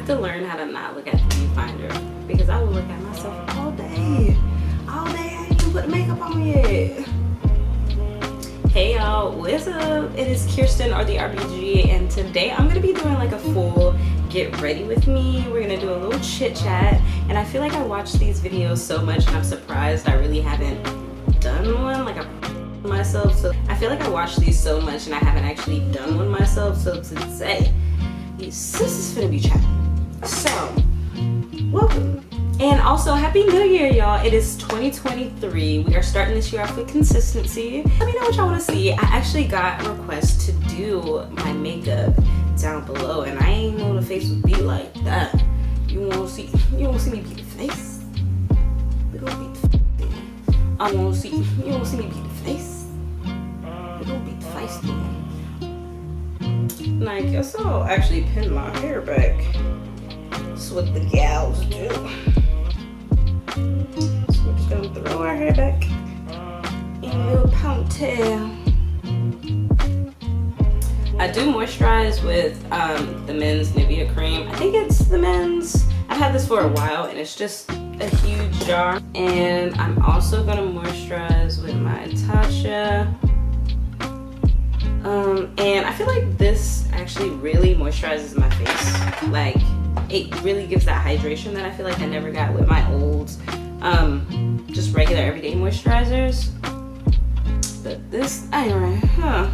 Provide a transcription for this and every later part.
have to learn how to not look at the viewfinder because I will look at myself all day. All day, I ain't even put makeup on yet. Hey y'all, what's up? It is Kirsten or the RBG, and today I'm gonna be doing like a full get ready with me. We're gonna do a little chit chat, and I feel like I watch these videos so much and I'm surprised I really haven't done one. Like myself, so I feel like I watch these so much and I haven't actually done one myself. So today, this is gonna be chatting. So, welcome. And also, Happy New Year, y'all. It is 2023. We are starting this year off with consistency. Let me know what y'all want to see. I actually got a request to do my makeup down below, and I ain't know the face would be like that. You won't see me beat the face. We gonna beat the face. You won't see me beat the face. We gonna beat the face then. And I guess I'll actually pin my hair back. That's what the gals do. So we're just gonna throw our hair back in a little ponytail. I do moisturize with the men's Nivea cream. I think it's the men's. I've had this for a while and it's just a huge jar. And I'm also gonna moisturize with my Tasha. And I feel like this actually really moisturizes my face. Like, it really gives that hydration that I feel like I never got with my old, just regular everyday moisturizers. But this, anyway, huh.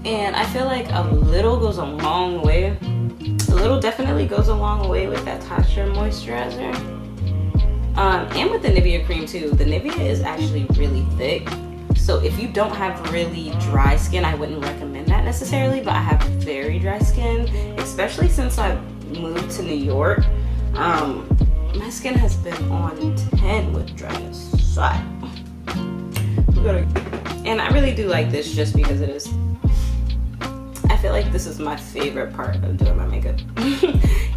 And I feel like a little goes a long way. A little definitely goes a long way with that Tasha moisturizer. And with the Nivea cream too. The Nivea is actually really thick. So if you don't have really dry skin, I wouldn't recommend that necessarily, but I have very dry skin, especially since I moved to New York. My skin has been on 10 with dryness. So and I really do like this just because it is, I feel like this is my favorite part of doing my makeup.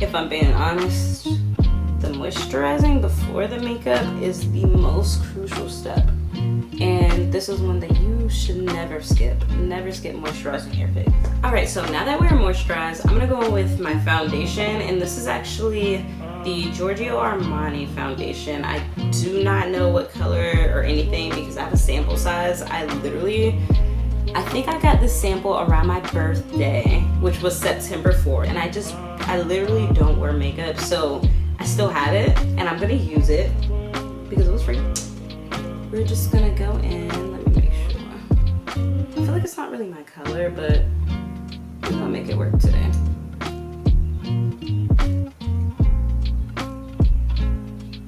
If I'm being honest, the moisturizing before the makeup is the most crucial step. And this is one that you should never skip. Never skip moisturizing your face. Alright, so now that we're moisturized, I'm gonna go with my foundation. And this is actually the Giorgio Armani foundation. I do not know what color or anything because I have a sample size. I think I got this sample around my birthday, which was September 4th. And I literally don't wear makeup, so I still have it and I'm gonna use it because it was free. We're just gonna go in, let me make sure. I feel like it's not really my color, but I'm gonna make it work today.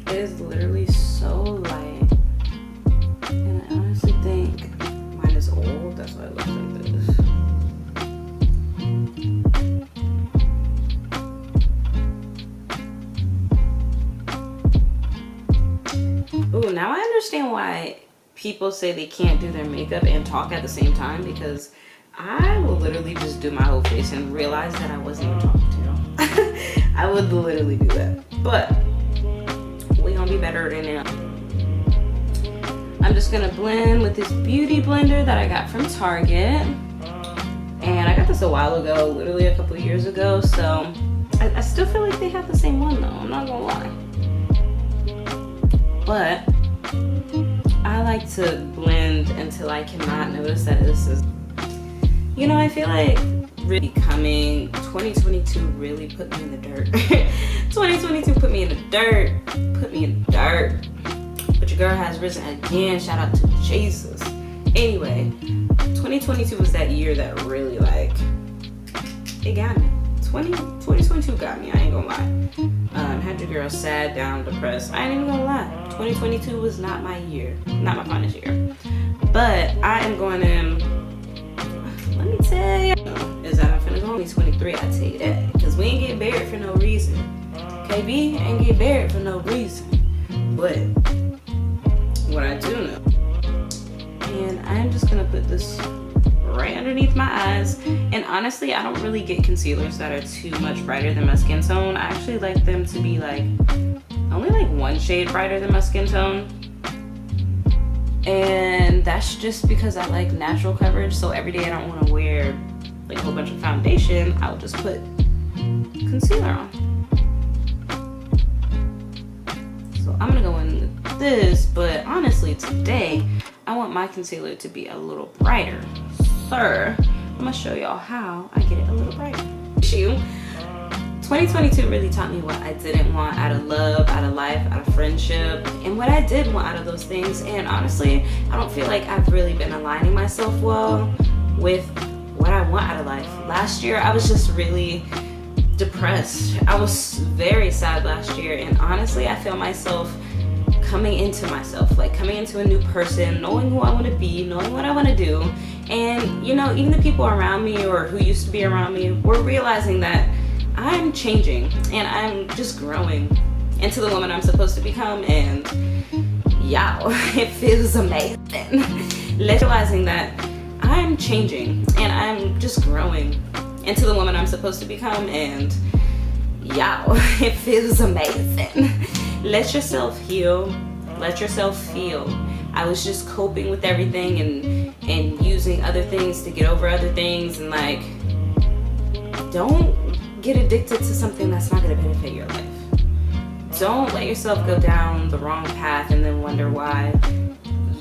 It is literally so light. And I honestly think mine is old, that's why it looks like this. Ooh, now I understand why people say they can't do their makeup and talk at the same time, because I will literally just do my whole face and realize that I wasn't even talking to you. I would literally do that. But we gonna be better than that. I'm just gonna blend with this beauty blender that I got from Target. And I got this a while ago, literally a couple years ago. So I still feel like they have the same one though, I'm not gonna lie. But I like to blend until I cannot notice that this is, you know, I feel like really coming 2022 really put me in the dirt. 2022 put me in the dirt. But your girl has risen again. Shout out to Jesus. Anyway, 2022 was that year that really, like, it got me. 2022 got me, I ain't gonna lie. Had your girl sad, down, depressed. I ain't even gonna lie. 2022 was not my year. Not my finest year. But I am going in, let me tell you, is that I'm finna go 2023, I tell you that. Because we ain't get buried for no reason. KB ain't get buried for no reason. But what I do know, and I'm just gonna put this right underneath my eyes. And honestly, I don't really get concealers that are too much brighter than my skin tone. I actually like them to be like only like one shade brighter than my skin tone. And that's just because I like natural coverage. So every day I don't want to wear like a whole bunch of foundation. I'll just put concealer on. So I'm gonna go in with this, but honestly today I want my concealer to be a little brighter. Sir, I'm gonna show y'all how I get it a little brighter. 2022 really taught me what I didn't want out of love, out of life, out of friendship, and what I did want out of those things. And honestly, I don't feel like I've really been aligning myself well with what I want out of life. Last year, I was just really depressed. I was very sad last year, and honestly, I feel myself coming into myself, like coming into a new person, knowing who I want to be, knowing what I want to do. And you know, even the people around me or who used to be around me were realizing that I'm changing and I'm just growing into the woman I'm supposed to become, and y'all, it feels amazing. Realizing that I'm changing and I'm just growing into the woman I'm supposed to become, and y'all, it feels amazing. Let yourself heal, let yourself feel. I was just coping with everything and using other things to get over other things, and like, don't get addicted to something that's not going to benefit your life. Don't let yourself go down the wrong path and then wonder why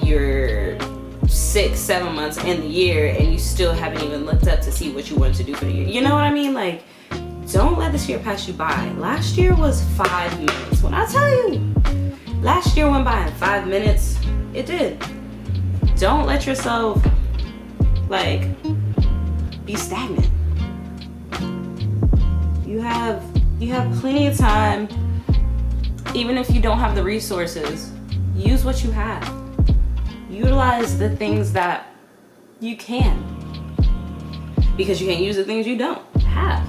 you're 6-7 months in the year and you still haven't even looked up to see what you want to do for the year. You know what I mean? Like, don't let this year pass you by. Last year was 5 minutes. When I tell you, last year went by in 5 minutes, it did. Don't let yourself, like, be stagnant. You have plenty of time. Even if you don't have the resources, use what you have. Utilize the things that you can. Because you can't use the things you don't have.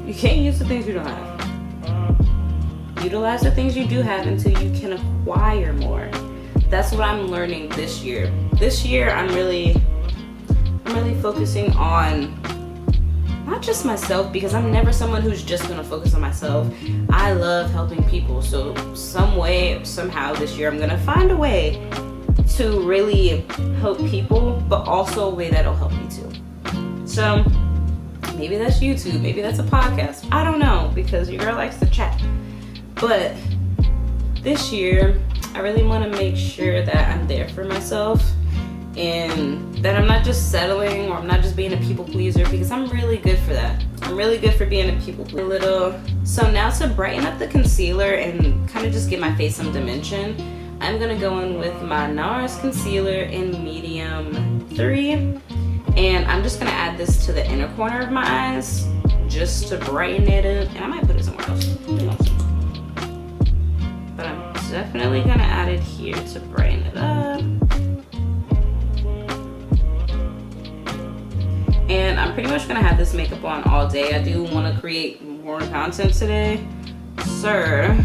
You can't use the things you don't have. Utilize the things you do have until you can acquire more. That's what I'm learning this year. This year I'm really focusing on not just myself, because I'm never someone who's just gonna focus on myself. I love helping people, so some way, somehow this year I'm gonna find a way to really help people, but also a way that'll help me too. So maybe that's YouTube, maybe that's a podcast, I don't know, because your girl likes to chat. But this year I really want to make sure that I'm there for myself, and that I'm not just settling, or I'm not just being a people pleaser, because I'm really good for that. I'm really good for being a people pleaser. So now to brighten up the concealer and kind of just give my face some dimension, I'm gonna go in with my NARS concealer in medium 3, and I'm just gonna add this to the inner corner of my eyes just to brighten it up, and I might put it somewhere else. But I'm definitely gonna add it here to brighten it up. And I'm pretty much gonna have this makeup on all day. I do want to create more content today, so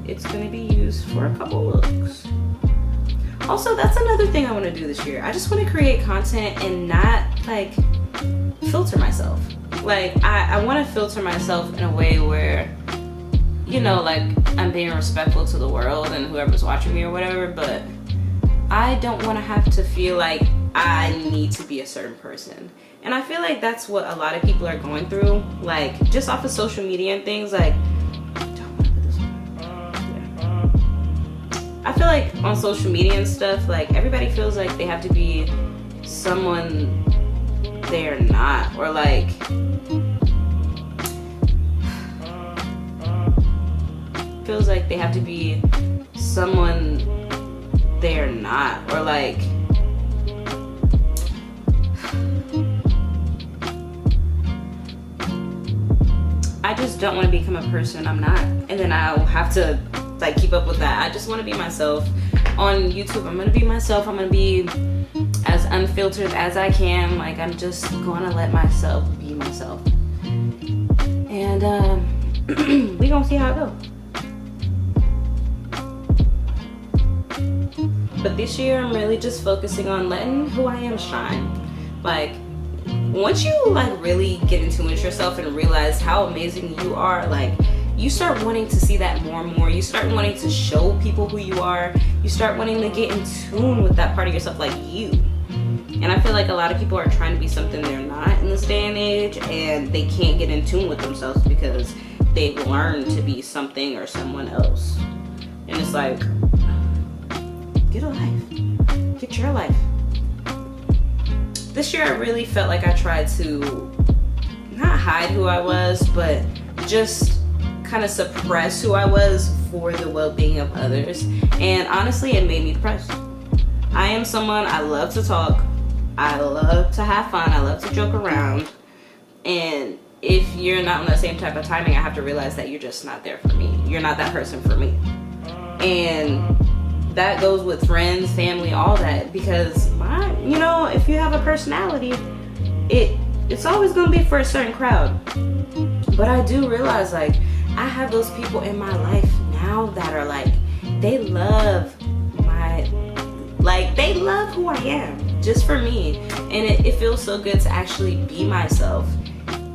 it's gonna be used for a couple looks. Also, that's another thing I want to do this year. I just want to create content and not like filter myself. Like I want to filter myself in a way where, you know, like I'm being respectful to the world and whoever's watching me or whatever, but I don't want to have to feel like I need to be a certain person. And I feel like that's what a lot of people are going through, like just off of social media and things. Like, don't want to put this on. Yeah. I feel like on social media and stuff, like everybody feels like they have to be someone they're not, or like feels like they have to be someone they're not, or like I just don't want to become a person I'm not, and then I'll have to like keep up with that. I just want to be myself. On YouTube, I'm gonna be myself. I'm gonna be as unfiltered as I can. Like, I'm just gonna let myself be myself, and we gonna see how it goes. But this year I'm really just focusing on letting who I am shine. Like, once you like really get into it yourself and realize how amazing you are, like you start wanting to see that more and more. You start wanting to show people who you are. You start wanting to get in tune with that part of yourself, like you. And I feel like a lot of people are trying to be something they're not in this day and age, and they can't get in tune with themselves because they've learned to be something or someone else. And it's like, get a life. Get your life. This year I really felt like I tried to not hide who I was, but just kind of suppress who I was for the well-being of others. And honestly, it made me depressed. I am someone, I love to talk, I love to have fun, I love to joke around. And if you're not on the same type of timing, I have to realize that you're just not there for me. You're not that person for me. And that goes with friends, family, all that, because if you have a personality, it's always gonna be for a certain crowd. But I do realize, like, I have those people in my life now that are like, they love who I am just for me. And it feels so good to actually be myself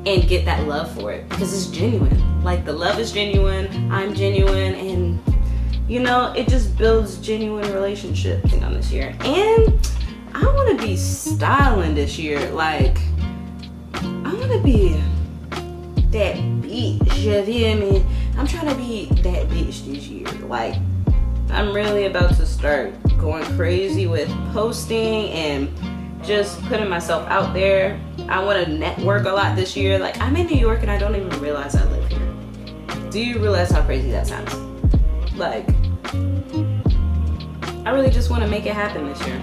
and get that love for it, because it's genuine. Like, the love is genuine, I'm genuine, and it just builds genuine relationships on this year. And I want to be styling this year. Like, I want to be that bitch, you feel me? I'm trying to be that bitch this year. Like, I'm really about to start going crazy with posting and just putting myself out there. I want to network a lot this year. Like, I'm in New York and I don't even realize I live here. Do you realize how crazy that sounds? Like, I really just want to make it happen this year.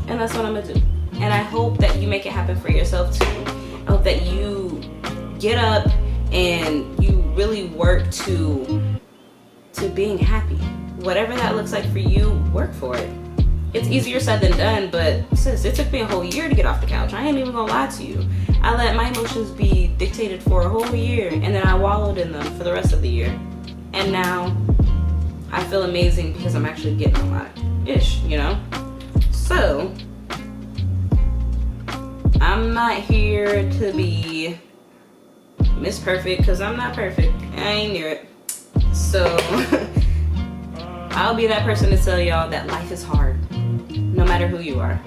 And that's what I'm gonna do. And I hope that you make it happen for yourself too. I hope that you get up and you really work to being happy. Whatever that looks like for you, work for it. It's easier said than done, but sis, it took me a whole year to get off the couch. I ain't even gonna lie to you. I let my emotions be dictated for a whole year, and then I wallowed in them for the rest of the year. And now I feel amazing because I'm actually getting a lot ish, So I'm not here to be Miss Perfect, because I'm not perfect. I ain't near it. So I'll be that person to tell y'all that life is hard, no matter who you are.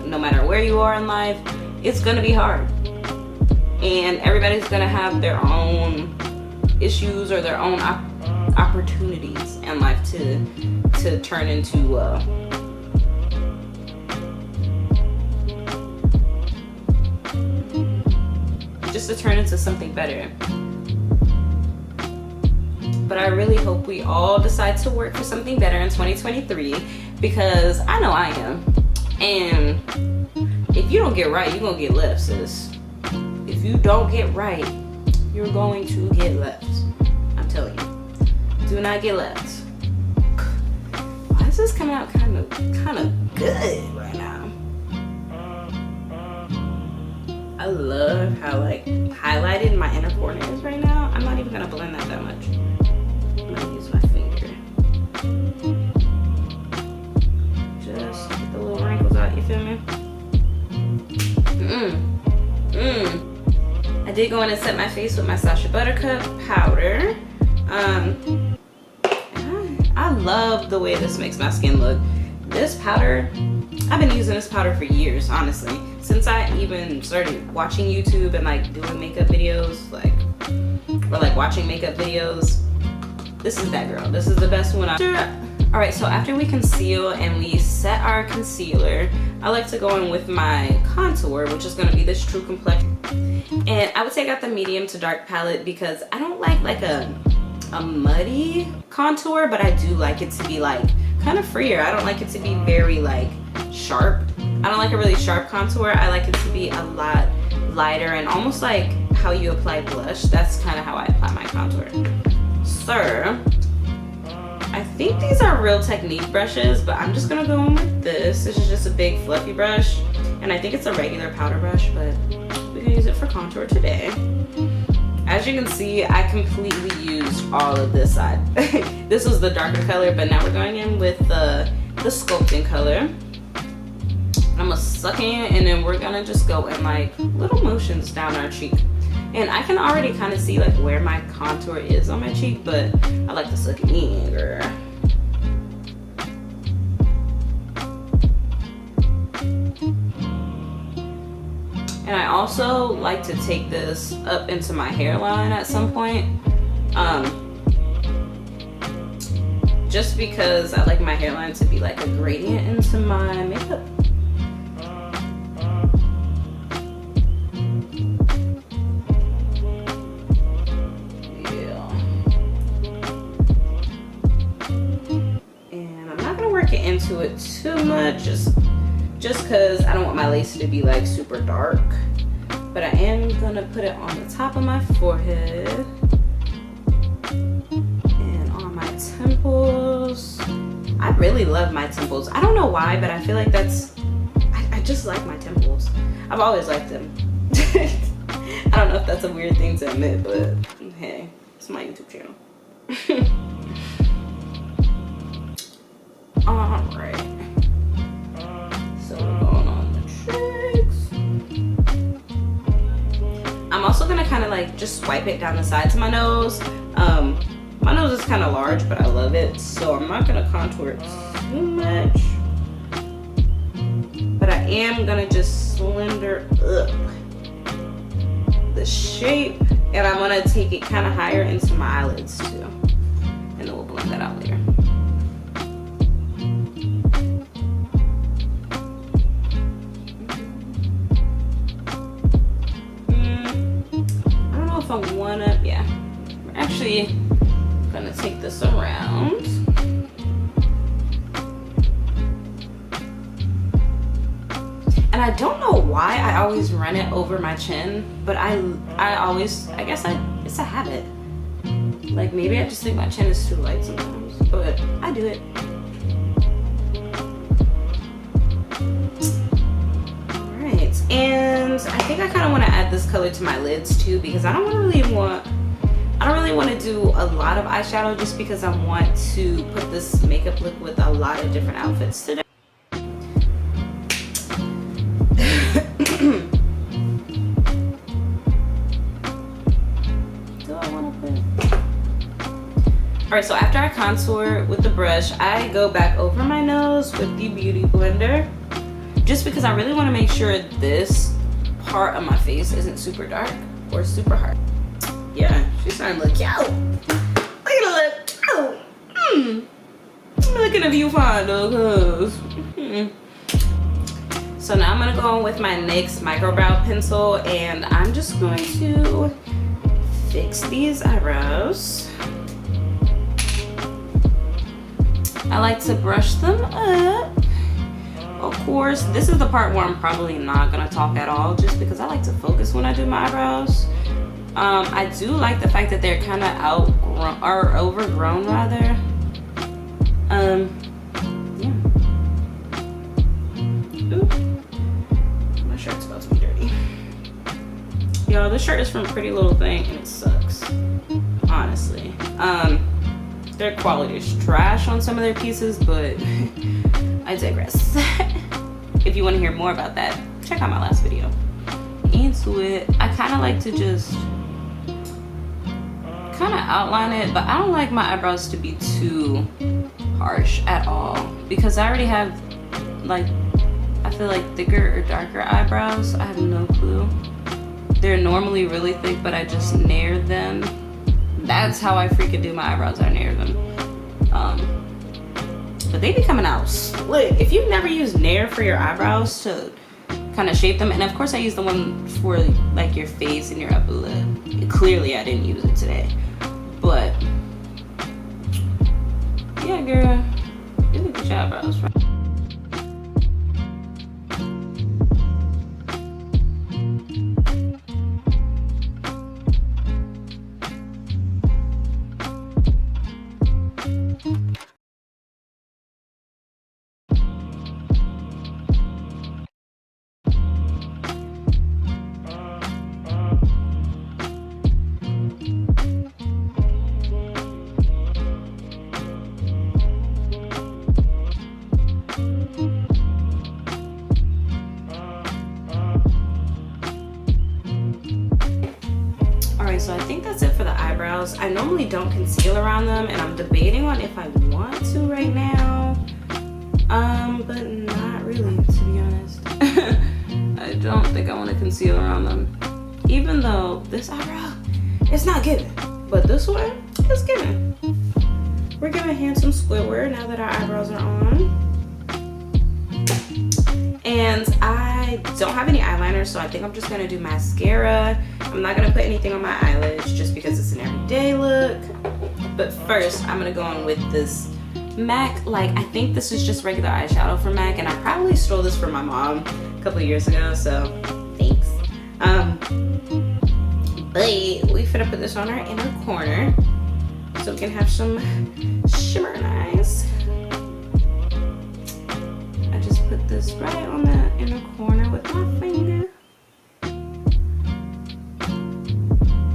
No matter where you are in life, it's gonna be hard. And everybody's gonna have their own issues or their own opportunities in life to turn into just to turn into something better. But I really hope we all decide to work for something better in 2023, because I know I am. And if you don't get right, you're gonna get left, sis. If you don't get right, you're going to get left. I'm telling you. Do not get left. Why is this coming out kind of good right now? I love how highlighted my inner corner is right now. I'm not even gonna blend that much. I'm gonna use my finger. Just get the little wrinkles out, you feel me? I did go in and set my face with my Sacha Buttercup powder. I love the way this makes my skin look. This powder, I've been using this powder for years, honestly. Since I even started watching YouTube and doing makeup videos, or watching makeup videos, this is that girl. This is the best one. Alright, so after we conceal and we set our concealer, I like to go in with my contour, which is going to be this True Complexion. And I would say I got the medium to dark palette because I don't like a muddy contour, but I do like it to be kind of freer. I don't like it to be very sharp. I don't like a really sharp contour. I like it to be a lot lighter and almost like how you apply blush. That's kind of how I apply my contour. Sir, I think these are Real Technique brushes, but I'm just gonna go in with this. This is just a big fluffy brush, and I think it's a regular powder brush, but we're gonna use it for contour today. As you can see, I completely used all of this side. This was the darker color, but now we're going in with the sculpting color. I'm gonna suck in, and then we're gonna just go in little motions down our cheek. And I can already kind of see like where my contour is on my cheek, but I like to suck it in, girl. And I also like to take this up into my hairline at some point. Just because I like my hairline to be like a gradient into my makeup. Yeah. And I'm not gonna work it into it too much, just because I don't want my lace to be like super dark. But I am gonna put it on the top of my forehead and on my temples. I really love my temples. I don't know why, but I feel like I just like my temples. I've always liked them. I don't know if that's a weird thing to admit, but hey, it's my YouTube channel. All right. So we're going on the cheeks. I'm also gonna kind of like just swipe it down the sides of my nose. My nose is kind of large, but I love it, so I'm not gonna contour it too much. But I am gonna just slender up the shape, and I'm gonna take it kind of higher into my eyelids too, and then we'll blend that out later. I don't know if I wanna, yeah. We're actually gonna take this around. And I don't know why I always run it over my chin, but I guess it's a habit. Like maybe I just think my chin is too light sometimes, but I do it. Alright, and I think I kind of want to add this color to my lids too, because I don't really want to do a lot of eyeshadow, just because I want to put this makeup look with a lot of different outfits today. Alright, so after I contour with the brush, I go back over my nose with the Beauty Blender, just because I really want to make sure this part of my face isn't super dark or super hard. Yeah, she's starting to look cute. Look at her look cute. I'm looking at you fine though, So now I'm gonna go on with my NYX micro brow pencil, and I'm just going to fix these eyebrows. I like to brush them up. Of course, this is the part where I'm probably not gonna talk at all, just because I like to focus when I do my eyebrows. I do like the fact that they're kind of outgrown or overgrown rather. Yeah. Ooh. My shirt's about to be dirty. Y'all, this shirt is from Pretty Little Thing and it sucks, honestly. Their quality is trash on some of their pieces, but I digress. If you want to hear more about that, check out my last video. Into it, I kind of like to just kind of outline it, but I don't like my eyebrows to be too harsh at all, because I already have, like, I feel like thicker or darker eyebrows. I have no clue. They're normally really thick, but I just nair them. That's how I freaking do my eyebrows. I nair them. But they be coming out slick. If you've never used nair for your eyebrows to kind of shape them, and of course I use the one for like your face and your upper lip. Clearly I didn't use it today, but yeah, girl, you look at your eyebrows, right? eyebrows. I normally don't conceal around them, and I'm debating on if I want to right now. But not really, to be honest. I don't think I want to conceal around them. Even though this eyebrow, it's not giving. But this one is giving. We're giving handsome Squidward now that our eyebrows are on. And I don't have any eyeliner, so I think I'm just gonna do mascara. I'm not gonna put anything on my eyelids just because it's an everyday look. But first, I'm gonna go on with this MAC. Like, I think this is just regular eyeshadow from MAC, and I probably stole this from my mom a couple of years ago, so thanks. But we finna put this on our inner corner so we can have some shimmer and eyes. I just put this right on the inner corner with my finger.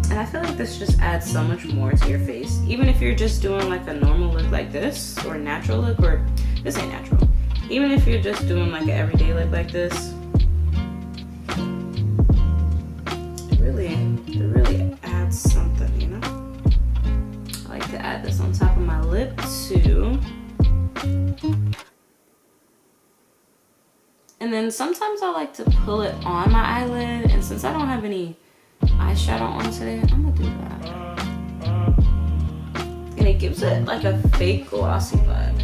And I feel like this just adds so much more to your face. Even if you're just doing like a normal look like this, or a natural look, or this ain't natural. Even if you're just doing like an everyday look like this, it really adds something, you know? I like to add this on top of my lip too. And then sometimes I like to pull it on my eyelid, and since I don't have any eyeshadow on today, I'm gonna do that. And it gives it like a fake glossy vibe.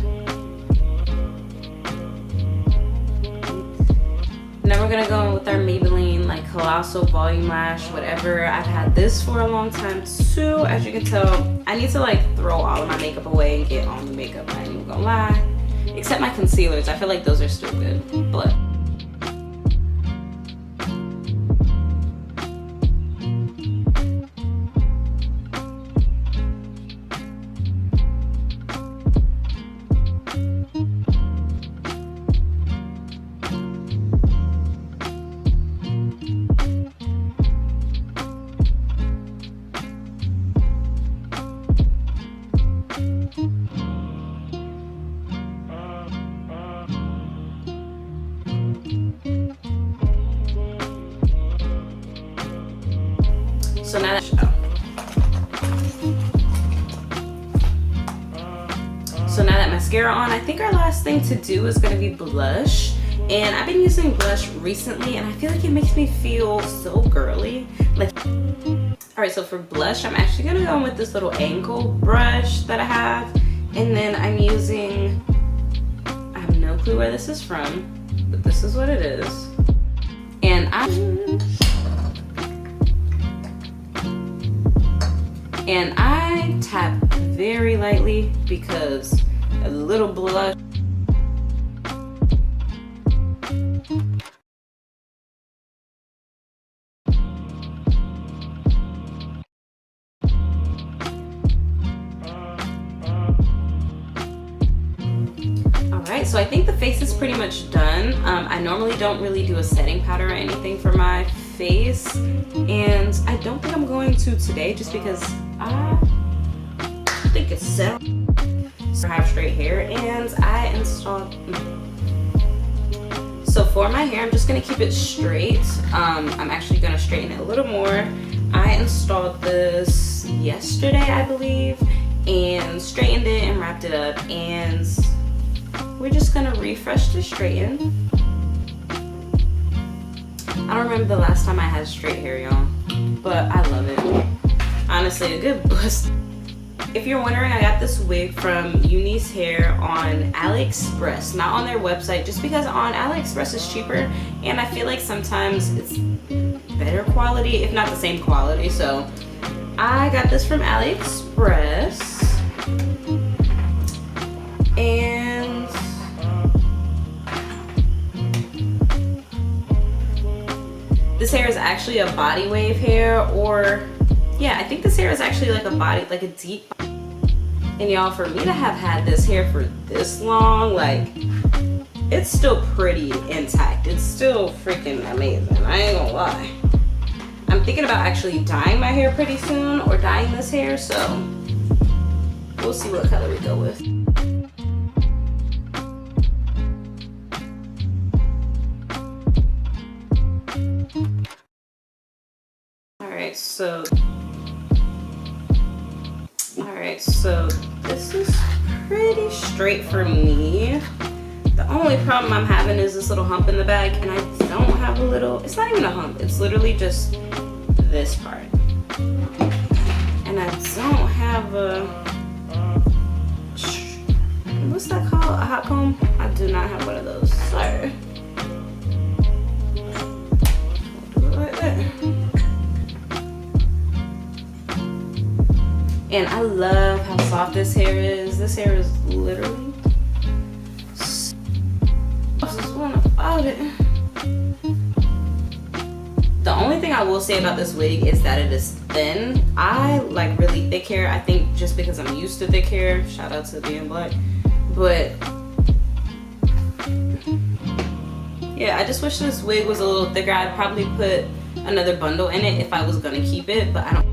Now we're gonna go in with our Maybelline like Colossal Volume Lash, whatever. I've had this for a long time too. As you can tell, I need to like throw all of my makeup away and get on the makeup, I ain't even gonna lie. Except my concealers, I feel like those are still good, but so now that mascara on, I think our last thing to do is going to be blush. And I've been using blush recently, and I feel like it makes me feel so girly. Like, alright, so for blush, I'm actually going to go in with this little ankle brush that I have. And then I'm using, I have no clue where this is from, but this is what it is. And I tap very lightly because a little blush. Alright, so I think the face is pretty much done. I normally don't really do a setting powder or anything for my face, and I don't think I'm going to today just because I think it's set. I have straight hair, and I installed. So for my hair, I'm just gonna keep it straight. I'm actually gonna straighten it a little more. I installed this yesterday, I believe, and straightened it and wrapped it up, and we're just gonna refresh the straighten. I don't remember the last time I had straight hair, y'all, but I love it. Honestly, a good bust. If you're wondering, I got this wig from Eunice Hair on AliExpress, not on their website, just because on AliExpress it's cheaper, and I feel like sometimes it's better quality, if not the same quality. So I got this from AliExpress, and this hair is actually a body wave hair, or yeah, I think this hair is actually like a body, like a deep. And y'all, for me to have had this hair for this long, like, it's still pretty intact. It's still freaking amazing, I ain't gonna lie. I'm thinking about actually dyeing my hair pretty soon, or dyeing this hair, so we'll see what color we go with. Alright, so Alright, so this is pretty straight for me. The only problem I'm having is this little hump in the back, and I don't have a little, it's not even a hump, it's literally just this part. And I don't have a, what's that called? A hot comb? I do not have one of those, so do it like that. And I love how soft this hair is. This hair is literally so, just one about it. The only thing I will say about this wig is that it is thin. I like really thick hair. I think just because I'm used to thick hair. Shout out to being black. But yeah, I just wish this wig was a little thicker. I'd probably put another bundle in it if I was gonna keep it, but I don't.